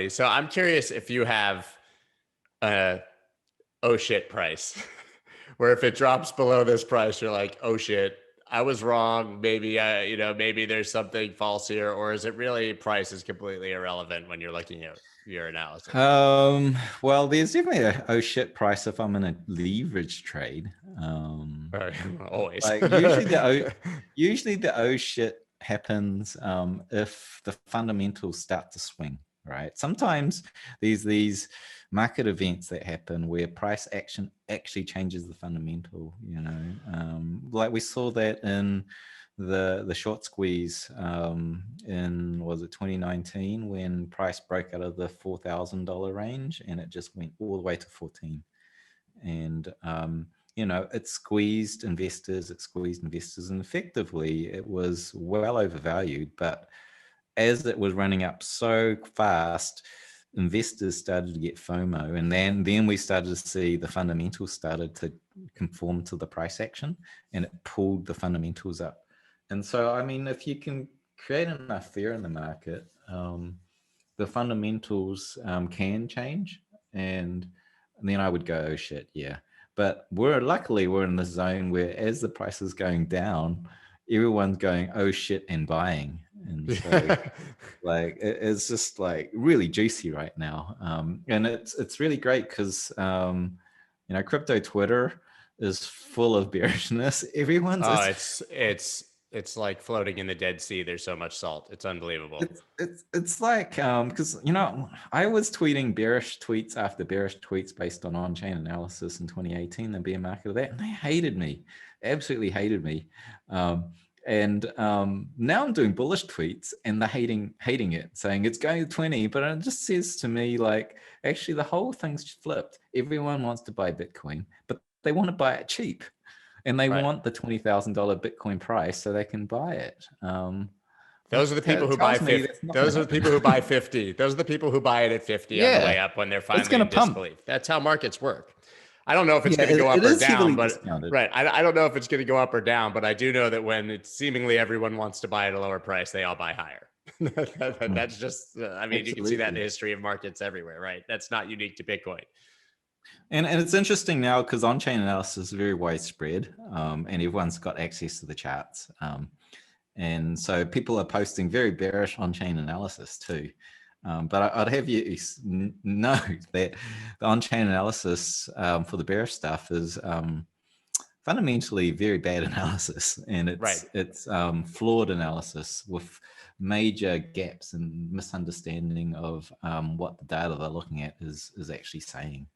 funny. So I'm curious if you have a oh shit price, where if it drops below this price, you're like, oh shit, I was wrong. Maybe maybe there's something false here, or is it really price is completely irrelevant when you're looking at your analysis? Well, there's definitely a oh shit price if I'm in a leverage trade. Right. Always. Like usually the oh shit happens if the fundamentals start to swing, right? Sometimes these market events that happen where price action actually changes the fundamental, like we saw that in the short squeeze in, was it 2019, when price broke out of the $4,000 range and it just went all the way to 14. And it squeezed investors, and effectively it was well overvalued. But as it was running up so fast, investors started to get FOMO, and then we started to see the fundamentals started to conform to the price action, and it pulled the fundamentals up. And so, I mean, if you can create enough fear in the market, the fundamentals can change, and then I would go, oh shit, yeah. But luckily we're in this zone where, as the price is going down, everyone's going, oh shit, and buying. And so like it's just like really juicy right now. And it's really great because crypto Twitter is full of bearishness. Everyone's it's like floating in the Dead Sea. There's so much salt. It's unbelievable. It's like because I was tweeting bearish tweets after bearish tweets based on on-chain analysis in 2018, the bear market of that, and they hated me, absolutely hated me. And now I'm doing bullish tweets and they're hating it, saying it's going to 20, but it just says to me, like, actually the whole thing's flipped. Everyone wants to buy Bitcoin, but they want to buy it cheap. And they want the $20,000 Bitcoin price so they can buy it. Those are the people who buy 50. Those are the people who buy 50. Those are the people who buy it at 50 on the way up when they're finally in disbelief. That's how markets work. I don't know if it's going to go up or down, but right. I don't know if it's going to go up or down, but I do know that when it's seemingly everyone wants to buy at a lower price, they all buy higher. That's just, I mean, you can see that in the history of markets everywhere, right? That's not unique to Bitcoin. And it's interesting now because on-chain analysis is very widespread, and everyone's got access to the charts. And so people are posting very bearish on-chain analysis too. But I'd have you know that the on-chain analysis for the bearish stuff is fundamentally very bad analysis, and it's flawed analysis with major gaps and misunderstanding of what the data they're looking at is actually saying.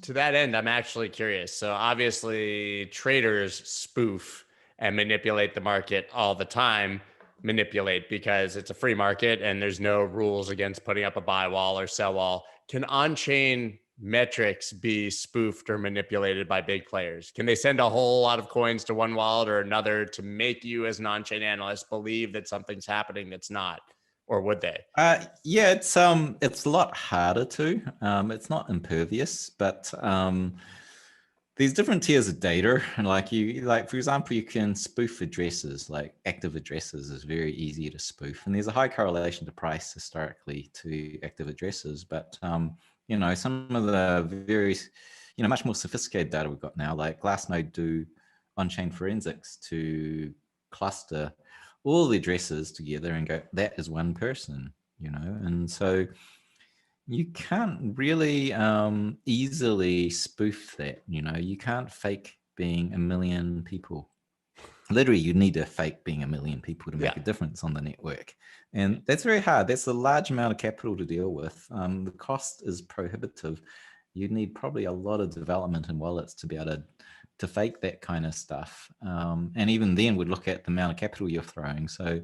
To that end, I'm actually curious. So obviously traders spoof and manipulate the market all the time, because it's a free market and there's no rules against putting up a buy wall or sell wall. Can on-chain metrics be spoofed or manipulated by big players? Can they send a whole lot of coins to one wallet or another to make you as an on-chain analyst believe that something's happening that's not? Or would they? Yeah, it's a lot harder to. It's not impervious, but there's different tiers of data, and for example, you can spoof addresses. Like active addresses is very easy to spoof, and there's a high correlation to price historically to active addresses. But some of the very much more sophisticated data we've got now, like Glassnode, do on-chain forensics to cluster all the addresses together and go, that is one person, and so you can't really easily spoof that. You can't fake being a million people. Literally, you need to fake being a million people to make a difference on the network, and that's very hard. That's a large amount of capital to deal with. The cost is prohibitive. You need probably a lot of development in wallets to be able to fake that kind of stuff. And even then we'd look at the amount of capital you're throwing. So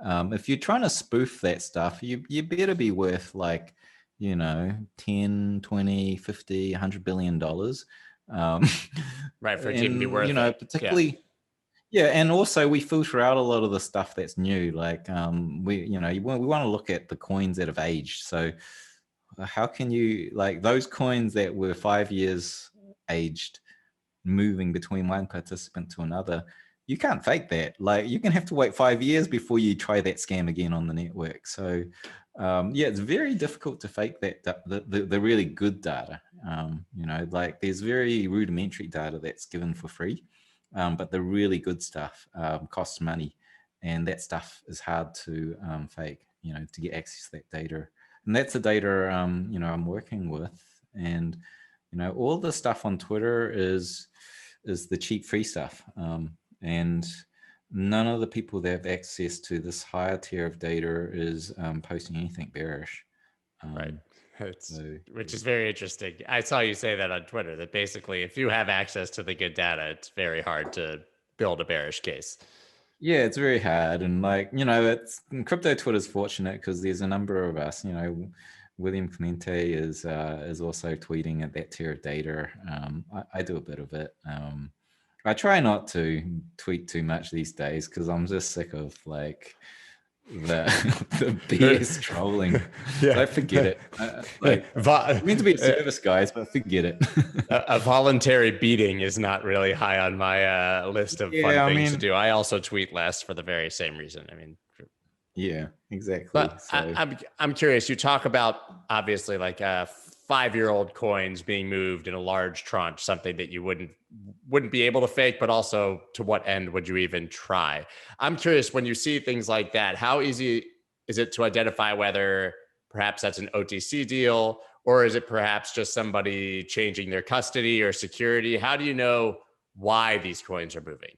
if you're trying to spoof that stuff, you better be worth like, 10, 20, 50, $100 billion. Right, for it to even be worth it. Particularly, and also we filter out a lot of the stuff that's new. Like we want to look at the coins that have aged. So how can you, like those coins that were 5 years aged, moving between one participant to another, you can't fake that. Like you can have to wait 5 years before you try that scam again on the network. So Yeah, it's very difficult to fake the really good data. Like there's very rudimentary data that's given for free, but the really good stuff costs money, and that stuff is hard to fake. To get access to that data, and that's the data I'm working with, and all the stuff on Twitter is the cheap free stuff, and none of the people that have access to this higher tier of data is posting anything bearish. Right. So, Which is very interesting. I saw you say that on Twitter, that basically if you have access to the good data, it's very hard to build a bearish case. yeah, it's very hard. And like, it's crypto Twitter's fortunate because there's a number of us, William Clemente is also tweeting at that tier of data. I do a bit of it. I try not to tweet too much these days because I'm just sick of like the BS trolling. Yeah. So I forget it. I mean to be a service, guys, but forget it. A voluntary beating is not really high on my list of fun things to do. I also tweet less for the very same reason. I mean, yeah, exactly. But so. I'm curious. You talk about obviously like 5-year-old coins being moved in a large tranche, something that you wouldn't be able to fake, but also to what end would you even try? I'm curious, when you see things like that, how easy is it to identify whether perhaps that's an OTC deal, or is it perhaps just somebody changing their custody or security? How do you know why these coins are moving?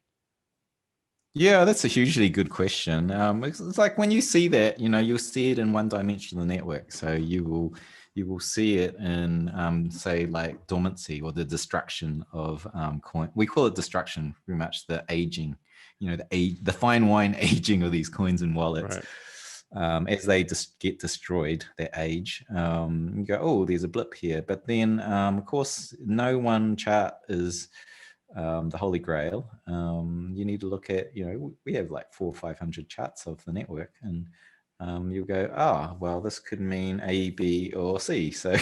Yeah, that's a hugely good question. It's like when you see that, you'll see it in one-dimensional network. So you will see it in, say, like dormancy or the destruction of coin. We call it destruction, pretty much the aging, the fine wine aging of these coins and wallets. Right. As they just get destroyed, their age, you go, oh, there's a blip here. But then, of course, no one chart is the Holy Grail. You need to look at, we have like 400 or 500 charts of the network, and you go, well, this could mean A, B, or C. So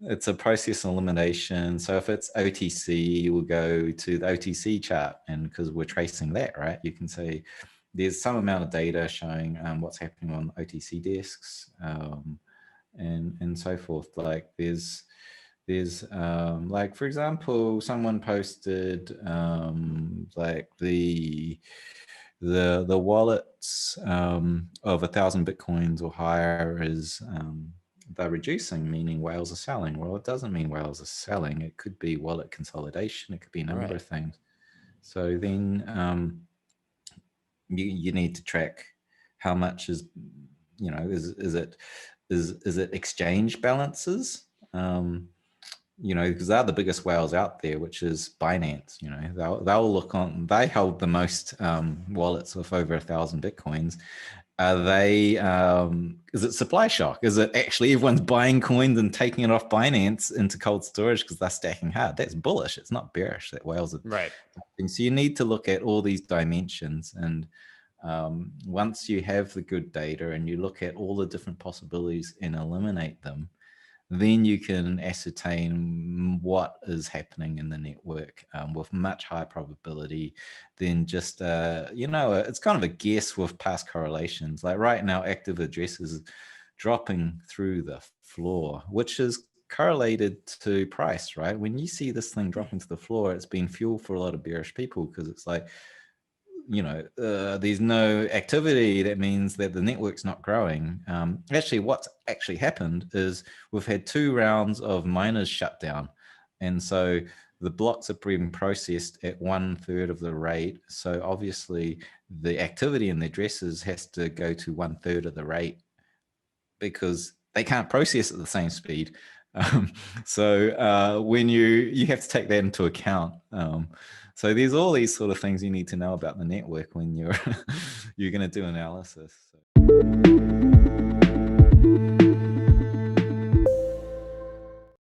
it's a process elimination. So if it's OTC, you will go to the OTC chart, and because we're tracing that, right? You can say there's some amount of data showing what's happening on OTC desks, and so forth. Like there's like, for example, someone posted like the wallets of 1,000 Bitcoins or higher is they're reducing, meaning whales are selling. Well, it doesn't mean whales are selling. It could be wallet consolidation. It could be a number of things. So then you need to track how much is, is it exchange balances? Because they're the biggest whales out there, which is Binance. They'll look on. They hold the most wallets of over 1,000 Bitcoins. Are they? Is it supply shock? Is it actually everyone's buying coins and taking it off Binance into cold storage because they're stacking hard? That's bullish. It's not bearish. That whales are right. So you need to look at all these dimensions, and once you have the good data and you look at all the different possibilities and eliminate them, then you can ascertain what is happening in the network with much higher probability than just, it's kind of a guess with past correlations. Like right now, active addresses is dropping through the floor, which is correlated to price, right? When you see this thing dropping to the floor, it's been fuel for a lot of bearish people because it's like, there's no activity. That means that the network's not growing. Actually, what's actually happened is we've had 2 rounds of miners shut down. And so the blocks are being processed at 1/3 of the rate. So obviously the activity in the addresses has to go to 1/3 of the rate because they can't process at the same speed. So when you have to take that into account. So there's all these sort of things you need to know about the network when you're going to do analysis.